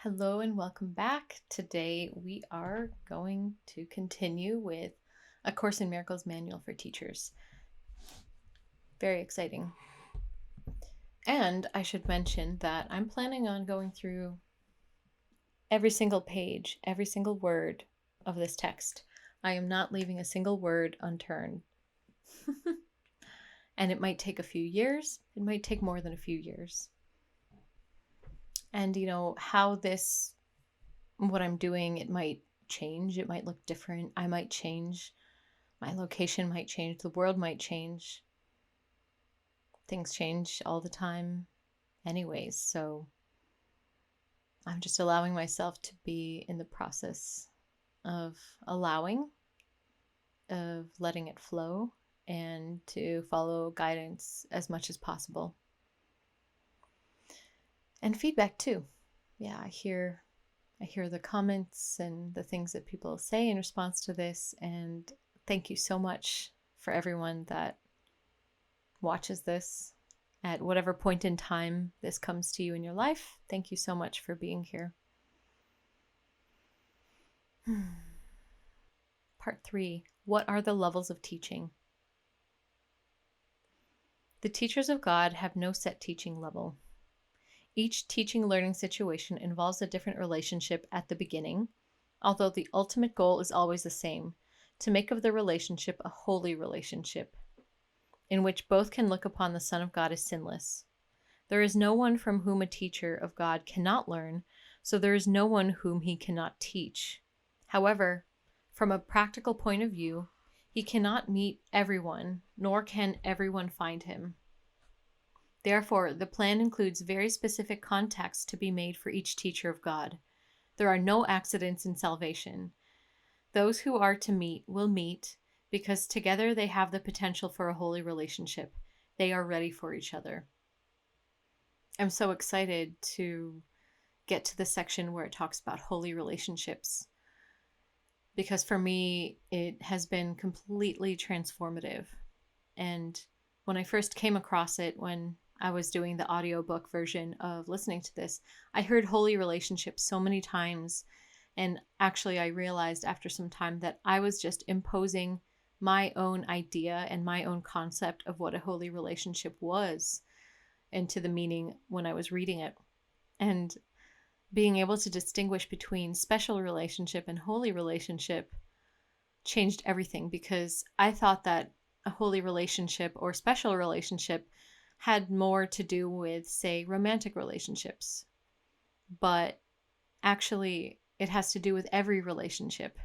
Hello and welcome back. Today we are going to continue with A Course in Miracles Manual for Teachers. Very exciting. And I should mention that I'm planning on going through every single page, every single word of this text. I am not leaving a single word unturned. And it might take a few years. It might take more than a few years. And how what I'm doing, it might change. It might look different. I might change. My location might change. The world might change. Things change all the time anyways. So I'm just allowing myself to be in the process of allowing, of letting it flow, and to follow guidance as much as possible. And feedback too. Yeah, I hear the comments and the things that people say in response to this, and thank you so much for everyone that watches this at whatever point in time this comes to you in your life. Thank you so much for being here. Part 3. What are the levels of teaching? The teachers of God have no set teaching level. Each teaching-learning situation involves a different relationship at the beginning, although the ultimate goal is always the same, to make of the relationship a holy relationship, in which both can look upon the Son of God as sinless. There is no one from whom a teacher of God cannot learn, so there is no one whom he cannot teach. However, from a practical point of view, he cannot meet everyone, nor can everyone find him. Therefore, the plan includes very specific contacts to be made for each teacher of God. There are no accidents in salvation. Those who are to meet will meet, because together they have the potential for a holy relationship. They are ready for each other. I'm so excited to get to the section where it talks about holy relationships, because for me, it has been completely transformative. And when I first came across it, when I was doing the audiobook version of listening to this, I heard holy relationships so many times. And actually, I realized after some time that I was just imposing my own idea and my own concept of what a holy relationship was into the meaning when I was reading it. And being able to distinguish between special relationship and holy relationship changed everything, because I thought that a holy relationship or special relationship had more to do with, say, romantic relationships. But actually, it has to do with every relationship.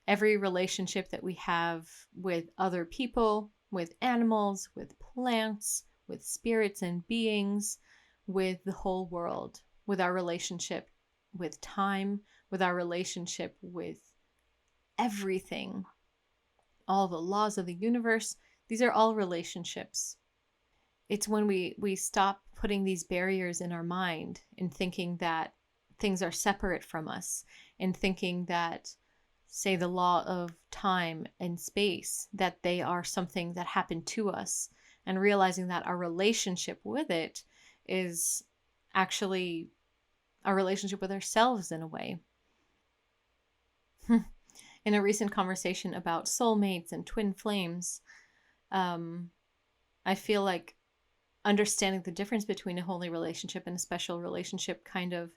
Every relationship that we have with other people, with animals, with plants, with spirits and beings, with the whole world, with our relationship with time, with our relationship with everything, all the laws of the universe. These are all relationships. It's when we stop putting these barriers in our mind and thinking that things are separate from us, and thinking that, say, the law of time and space, that they are something that happened to us, and realizing that our relationship with it is actually our relationship with ourselves in a way. In a recent conversation about soulmates and twin flames, I feel like understanding the difference between a holy relationship and a special relationship kind of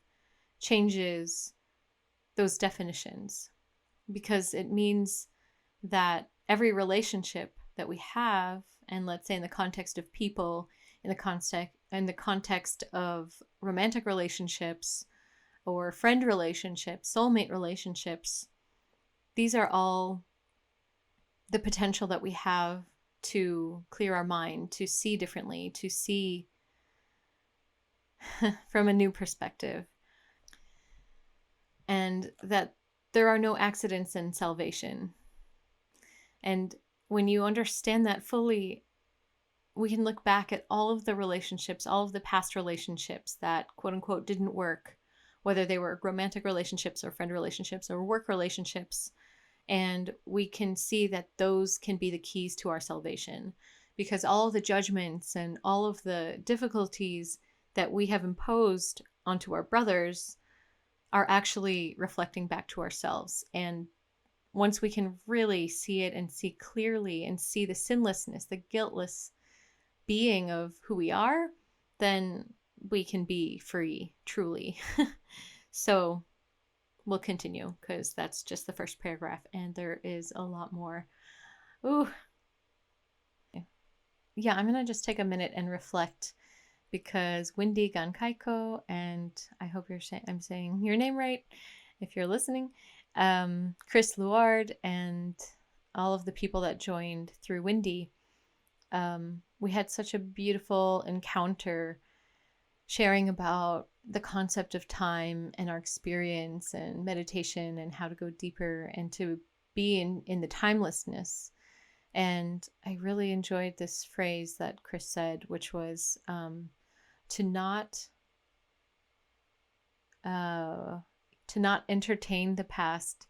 changes those definitions, because it means that every relationship that we have, and let's say in the context of people, in the context of romantic relationships or friend relationships, soulmate relationships, these are all the potential that we have to clear our mind, to see differently, to see from a new perspective. And that there are no accidents in salvation. And when you understand that fully, we can look back at all of the relationships, all of the past relationships that quote unquote didn't work, whether they were romantic relationships or friend relationships or work relationships. And we can see that those can be the keys to our salvation, because all of the judgments and all of the difficulties that we have imposed onto our brothers are actually reflecting back to ourselves. And once we can really see it and see clearly and see the sinlessness, the guiltless being of who we are, then we can be free, truly. So we'll continue because that's just the first paragraph and there is a lot more. Ooh. Yeah, I'm going to just take a minute and reflect because Wendy Gankaiko, and I hope I'm saying your name right if you're listening, Chris Luard, and all of the people that joined through Wendy, we had such a beautiful encounter sharing about the concept of time and our experience and meditation and how to go deeper and to be in the timelessness. And I really enjoyed this phrase that Chris said, which was to not entertain the past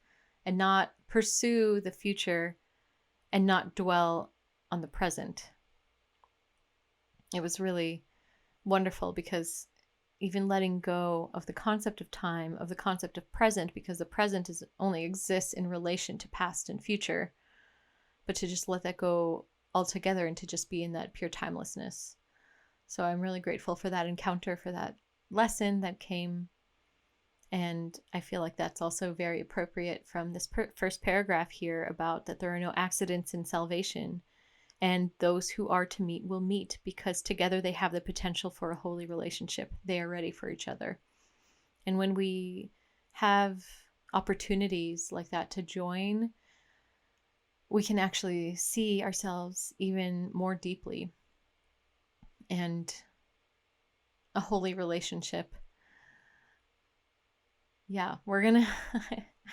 and not pursue the future and not dwell on the present. It was really wonderful because even letting go of the concept of time, of the concept of present, because the present only exists in relation to past and future, but to just let that go altogether and to just be in that pure timelessness. So I'm really grateful for that encounter, for that lesson that came. And I feel like that's also very appropriate from this first paragraph here about that there are no accidents in salvation. And those who are to meet will meet because together they have the potential for a holy relationship. They are ready for each other. And when we have opportunities like that to join, we can actually see ourselves even more deeply. And a holy relationship. Yeah, we're gonna,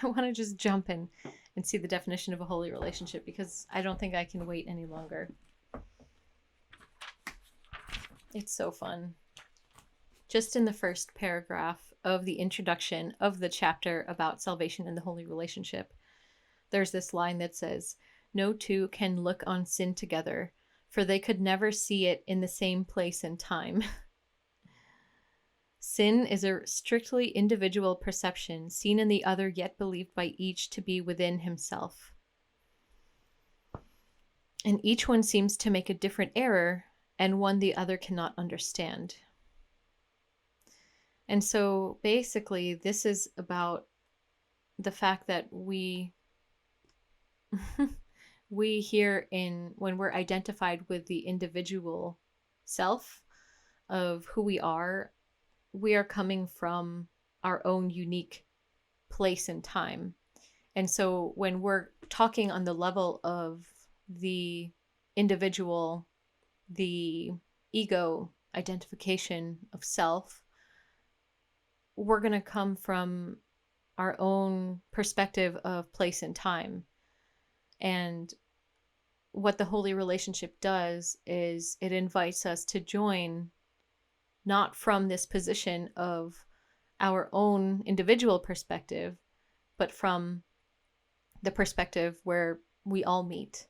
I want to just jump in and see the definition of a holy relationship because I don't think I can wait any longer. It's so fun. Just in the first paragraph of the introduction of the chapter about salvation and the holy relationship, there's this line that says, "No two can look on sin together, for they could never see it in the same place and time." Sin is a strictly individual perception, seen in the other yet believed by each to be within himself. And each one seems to make a different error, and one the other cannot understand. And so basically, this is about the fact that we here when we're identified with the individual self of who we are coming from our own unique place and time. And so when we're talking on the level of the individual, the ego identification of self, we're going to come from our own perspective of place and time. And what the holy relationship does is it invites us to join not from this position of our own individual perspective, but from the perspective where we all meet,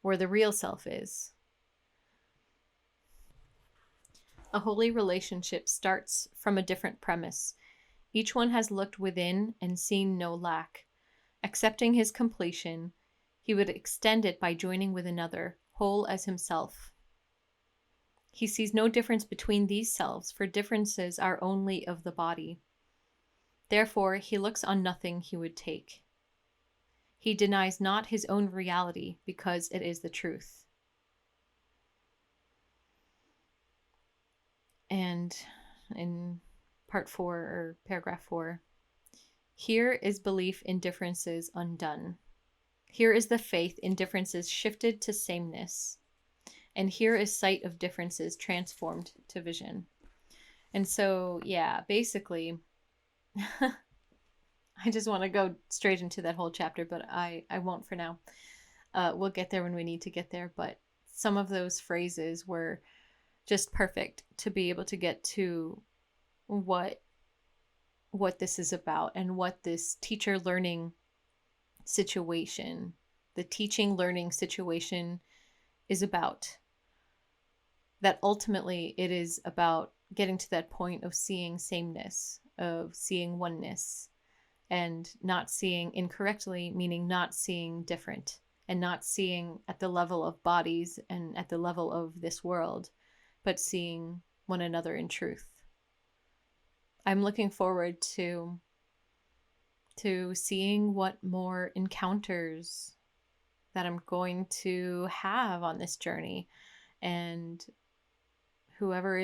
where the real self is. A holy relationship starts from a different premise. Each one has looked within and seen no lack. Accepting his completion, he would extend it by joining with another, whole as himself. He sees no difference between these selves, for differences are only of the body. Therefore, he looks on nothing he would take. He denies not his own reality, because it is the truth. And in part 4, or paragraph 4, here is belief in differences undone. Here is the faith in differences shifted to sameness. And here is sight of differences transformed to vision. And so, yeah, basically, I just want to go straight into that whole chapter, but I won't for now. We'll get there when we need to get there. But some of those phrases were just perfect to be able to get to what this is about and what this teacher-learning situation, the teaching-learning situation is about. That ultimately it is about getting to that point of seeing sameness, of seeing oneness and not seeing incorrectly, meaning not seeing different and not seeing at the level of bodies and at the level of this world, but seeing one another in truth. I'm looking forward to seeing what more encounters that I'm going to have on this journey, and whoever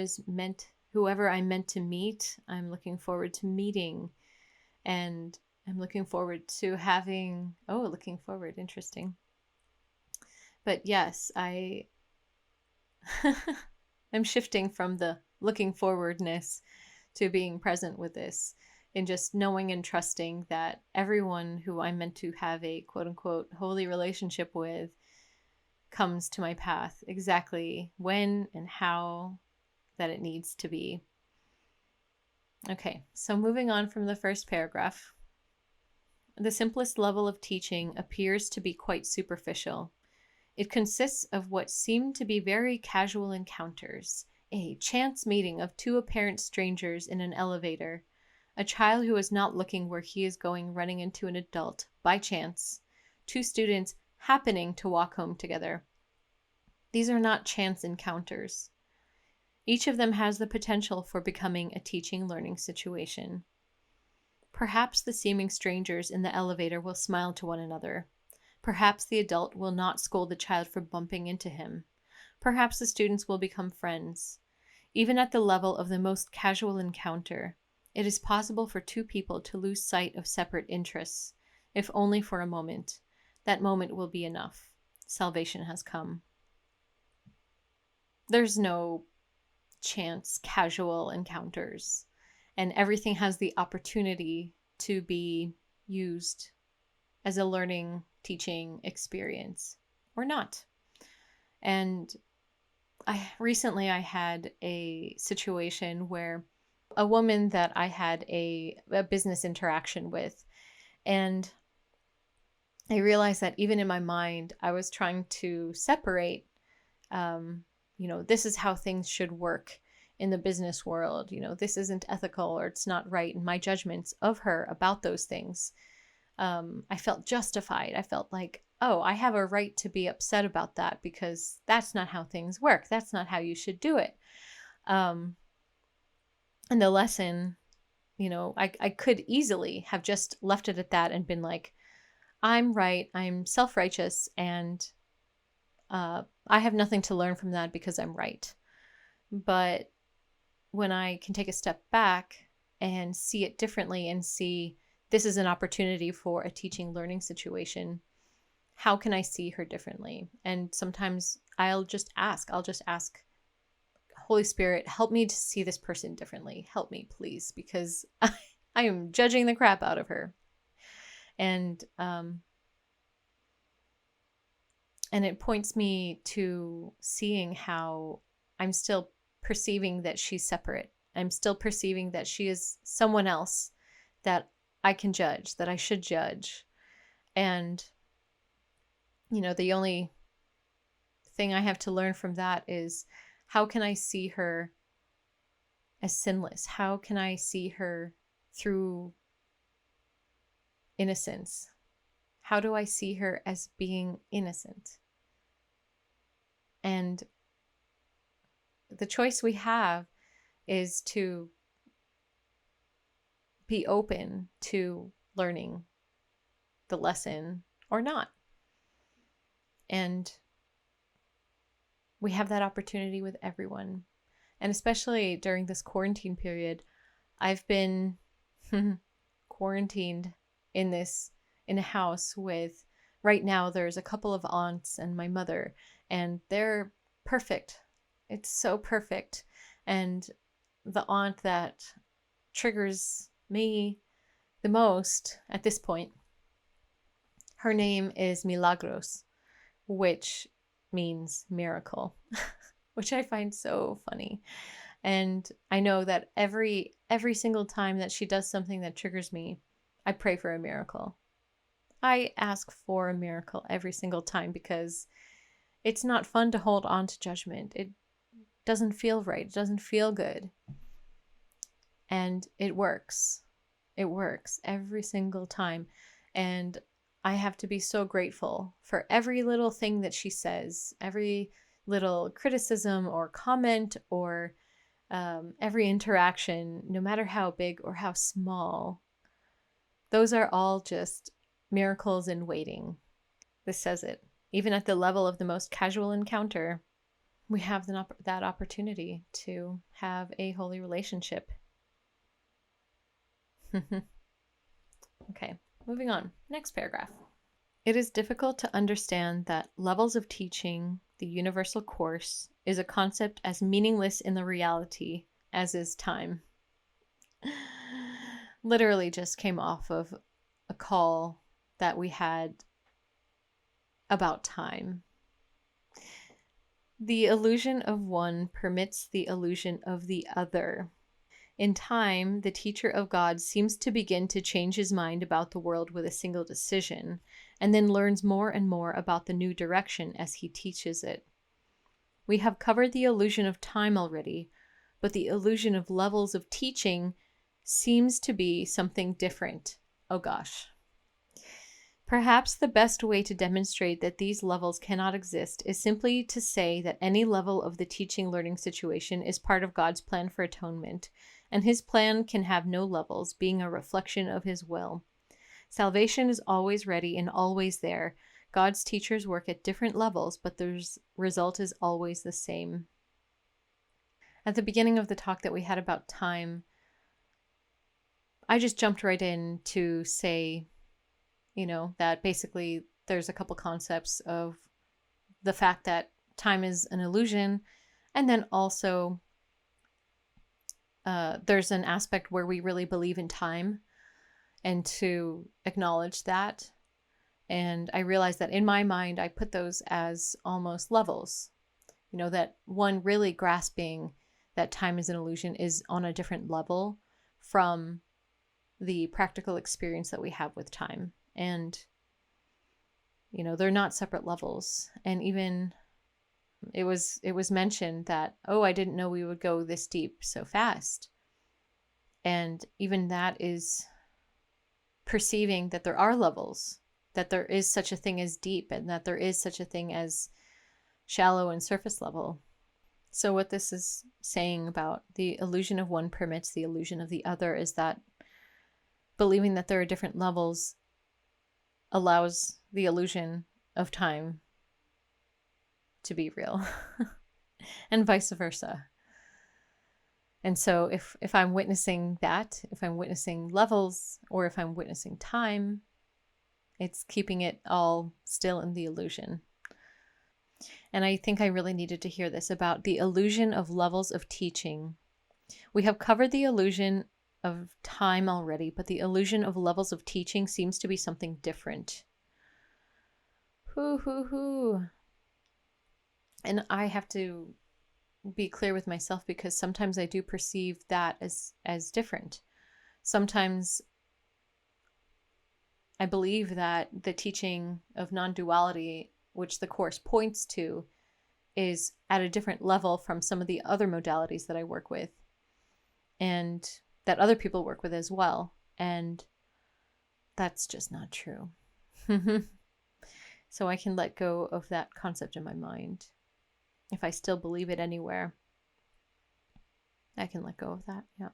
I'm meant to meet, I'm looking forward to meeting, and I'm looking forward to having, interesting. But yes, I'm shifting from the looking forwardness to being present with this, and just knowing and trusting that everyone who I'm meant to have a quote unquote holy relationship with comes to my path exactly when and how that it needs to be. Okay, so moving on from the first paragraph. The simplest level of teaching appears to be quite superficial. It consists of what seem to be very casual encounters, a chance meeting of two apparent strangers in an elevator, a child who is not looking where he is going running into an adult by chance, two students happening to walk home together. These are not chance encounters. Each of them has the potential for becoming a teaching-learning situation. Perhaps the seeming strangers in the elevator will smile to one another. Perhaps the adult will not scold the child for bumping into him. Perhaps the students will become friends. Even at the level of the most casual encounter, it is possible for two people to lose sight of separate interests, if only for a moment. That moment will be enough. Salvation has come. There's no chance casual encounters, and everything has the opportunity to be used as a learning, teaching experience or not. And recently I had a situation where a woman that I had a business interaction with, and I realized that even in my mind, I was trying to separate, this is how things should work in the business world. This isn't ethical or it's not right. And my judgments of her about those things, I felt justified. I felt like, oh, I have a right to be upset about that because that's not how things work. That's not how you should do it. And the lesson, I could easily have just left it at that and been like, I'm right. I'm self-righteous and I have nothing to learn from that because I'm right. But when I can take a step back and see it differently and see this is an opportunity for a teaching learning situation, how can I see her differently? And sometimes I'll just ask, Holy Spirit, help me to see this person differently. Help me, please, because I am judging the crap out of her. And it points me to seeing how I'm still perceiving that she's separate. I'm still perceiving that she is someone else that I can judge, that I should judge. And, the only thing I have to learn from that is, how can I see her as sinless? How can I see her through innocence? How do I see her as being innocent? And the choice we have is to be open to learning the lesson or not. And we have that opportunity with everyone. And especially during this quarantine period, I've been quarantined in a house with, right now there's a couple of aunts and my mother, and they're perfect. It's so perfect. And the aunt that triggers me the most at this point, her name is Milagros, which means miracle, which I find so funny. And I know that every single time that she does something that triggers me, I pray for a miracle. I ask for a miracle every single time because it's not fun to hold on to judgment. It doesn't feel right. It doesn't feel good. And it works. It works every single time. And I have to be so grateful for every little thing that she says, every little criticism or comment or every interaction, no matter how big or how small. Those are all just miracles in waiting. This says it. Even at the level of the most casual encounter, we have that opportunity to have a holy relationship. Okay, moving on. Next paragraph. It is difficult to understand that levels of teaching, the universal course, is a concept as meaningless in the reality as is time. Literally just came off of a call that we had about time. The illusion of one permits the illusion of the other. In time, the teacher of God seems to begin to change his mind about the world with a single decision, and then learns more and more about the new direction as he teaches it. We have covered the illusion of time already, but the illusion of levels of teaching seems to be something different. Oh gosh. Perhaps the best way to demonstrate that these levels cannot exist is simply to say that any level of the teaching-learning situation is part of God's plan for atonement, and his plan can have no levels, being a reflection of his will. Salvation is always ready and always there. God's teachers work at different levels, but the result is always the same. At the beginning of the talk that we had about time, I just jumped right in to say, that basically there's a couple concepts of the fact that time is an illusion, and then also there's an aspect where we really believe in time, and to acknowledge that. And I realized that in my mind, I put those as almost levels, that one really grasping that time is an illusion is on a different level from the practical experience that we have with time. And, they're not separate levels. And even it was mentioned that, oh, I didn't know we would go this deep so fast. And even that is perceiving that there are levels, that there is such a thing as deep, and that there is such a thing as shallow and surface level. So what this is saying about the illusion of one permits the illusion of the other is that believing that there are different levels allows the illusion of time to be real, and vice versa. And so if I'm witnessing that, if I'm witnessing levels, or if I'm witnessing time, it's keeping it all still in the illusion. And I think I really needed to hear this about the illusion of levels of teaching. We have covered the illusion of time already, but the illusion of levels of teaching seems to be something different. And I have to be clear with myself, because sometimes I do perceive that as different. Sometimes I believe that the teaching of non-duality, which the Course points to, is at a different level from some of the other modalities that I work with, and that other people work with as well. And that's just not true. So I can let go of that concept in my mind. If I still believe it anywhere, I can let go of that. Yeah.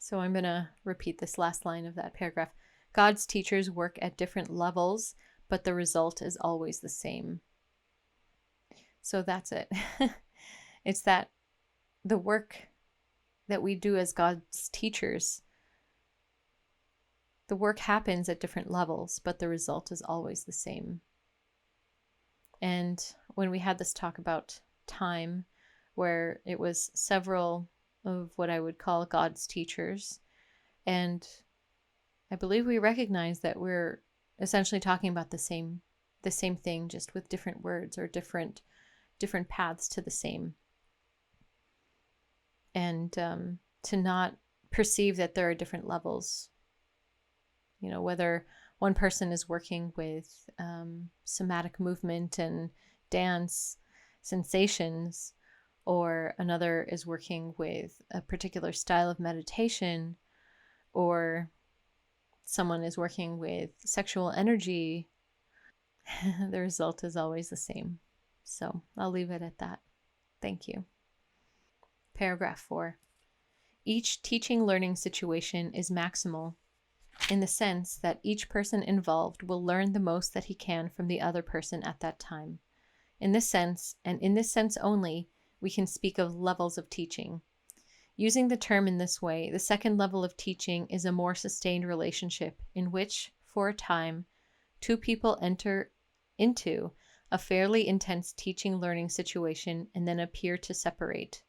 So I'm going to repeat this last line of that paragraph. God's teachers work at different levels, but the result is always the same. So that's it. It's that the work that we do as God's teachers, the work happens at different levels, but the result is always the same. And when we had this talk about time, where it was several of what I would call God's teachers, and I believe we recognize that we're essentially talking about the same thing, just with different words or different paths to the same. And to not perceive that there are different levels. Whether one person is working with somatic movement and dance sensations, or another is working with a particular style of meditation, or someone is working with sexual energy, the result is always the same. So I'll leave it at that. Thank you. Paragraph 4. Each teaching learning situation is maximal in the sense that each person involved will learn the most that he can from the other person at that time. In this sense, and in this sense only, we can speak of levels of teaching. Using the term in this way, the second level of teaching is a more sustained relationship in which, for a time, two people enter into a fairly intense teaching-learning situation and then appear to separate.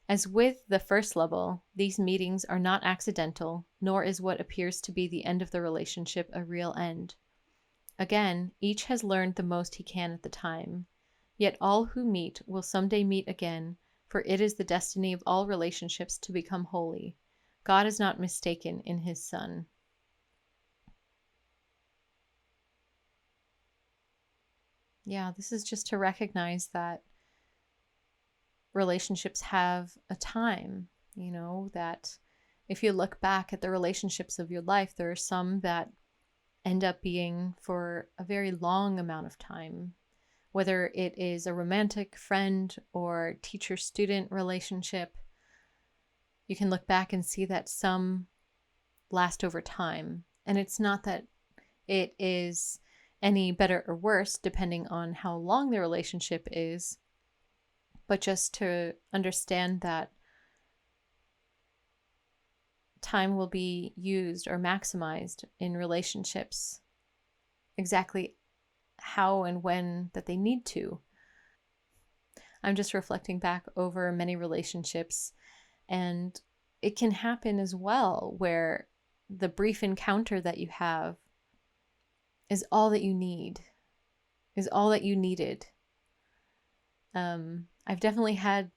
As with the first level, these meetings are not accidental, nor is what appears to be the end of the relationship a real end. Again, each has learned the most he can at the time. Yet all who meet will someday meet again, for it is the destiny of all relationships to become holy. God is not mistaken in his Son. Yeah, this is just to recognize that relationships have a time, that if you look back at the relationships of your life, there are some that end up being for a very long amount of time, whether it is a romantic, friend, or teacher-student relationship. You can look back and see that some last over time. And it's not that it is any better or worse depending on how long the relationship is, but just to understand that time will be used or maximized in relationships exactly how and when that they need to. I'm just reflecting back over many relationships, and it can happen as well where the brief encounter that you have is all that you need, is all that you needed. I've definitely had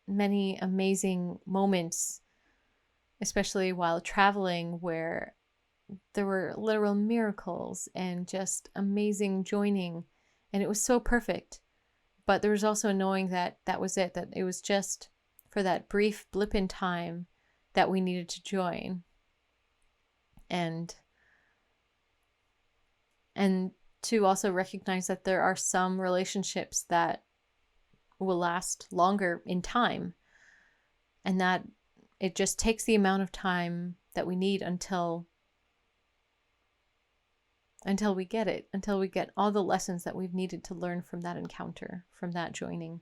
many amazing moments, especially while traveling, where there were literal miracles and just amazing joining, and it was so perfect. But there was also knowing that that was it, that it was just for that brief blip in time that we needed to join. And to also recognize that there are some relationships that will last longer in time, and that it just takes the amount of time that we need until we get it, until we get all the lessons that we've needed to learn from that encounter, from that joining.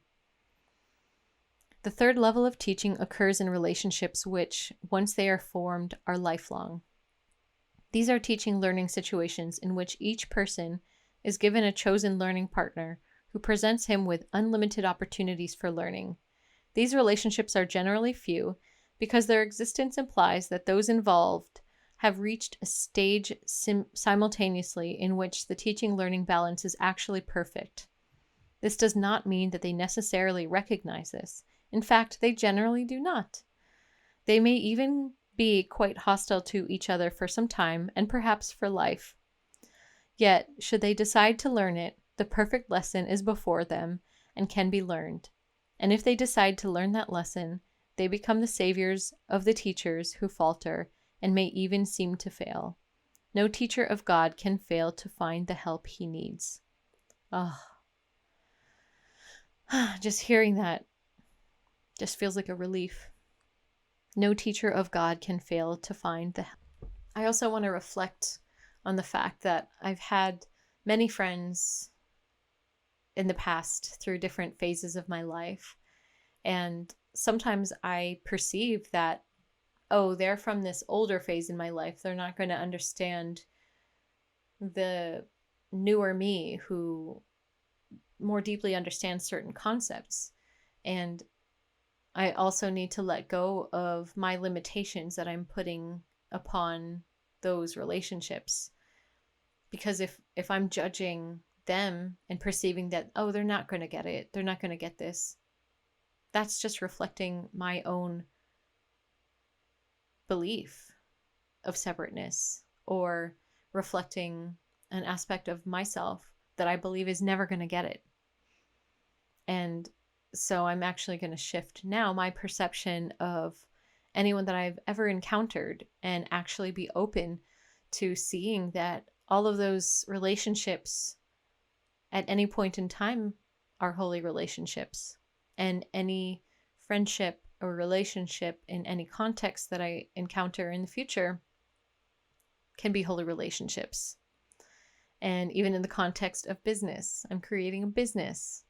The third level of teaching occurs in relationships which, once they are formed, are lifelong. These are teaching learning situations in which each person is given a chosen learning partner who presents him with unlimited opportunities for learning. These relationships are generally few because their existence implies that those involved have reached a stage simultaneously in which the teaching-learning balance is actually perfect. This does not mean that they necessarily recognize this. In fact, they generally do not. They may even be quite hostile to each other for some time, and perhaps for life. Yet, should they decide to learn it, the perfect lesson is before them and can be learned. And if they decide to learn that lesson, they become the saviors of the teachers who falter and may even seem to fail. No teacher of God can fail to find the help he needs. Oh. Just hearing that just feels like a relief. No teacher of God can fail to find the help. I also want to reflect on the fact that I've had many friends in the past through different phases of my life. And sometimes I perceive that, oh, they're from this older phase in my life. They're not going to understand the newer me who more deeply understands certain concepts. And I also need to let go of my limitations that I'm putting upon those relationships. Because if I'm judging them and perceiving that, oh, they're not going to get it, they're not going to get this, that's just reflecting my own belief of separateness, or reflecting an aspect of myself that I believe is never going to get it. And so I'm actually going to shift now my perception of anyone that I've ever encountered and actually be open to seeing that all of those relationships at any point in time are holy relationships. And any friendship or relationship in any context that I encounter in the future can be holy relationships. And even in the context of business, I'm creating a business.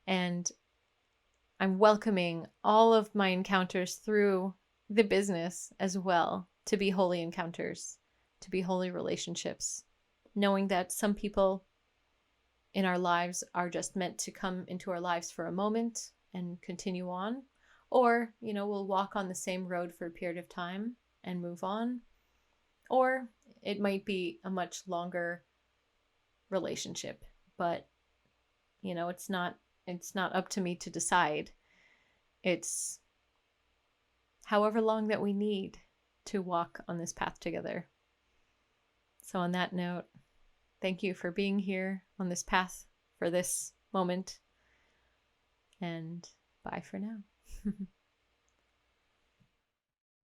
And I'm welcoming all of my encounters through the business as well to be holy encounters, to be holy relationships, knowing that some people in our lives are just meant to come into our lives for a moment and continue on. Or, we'll walk on the same road for a period of time and move on. Or it might be a much longer relationship, but it's not up to me to decide. It's however long that we need to walk on this path together. So on that note, thank you for being here on this path for this moment, and bye for now.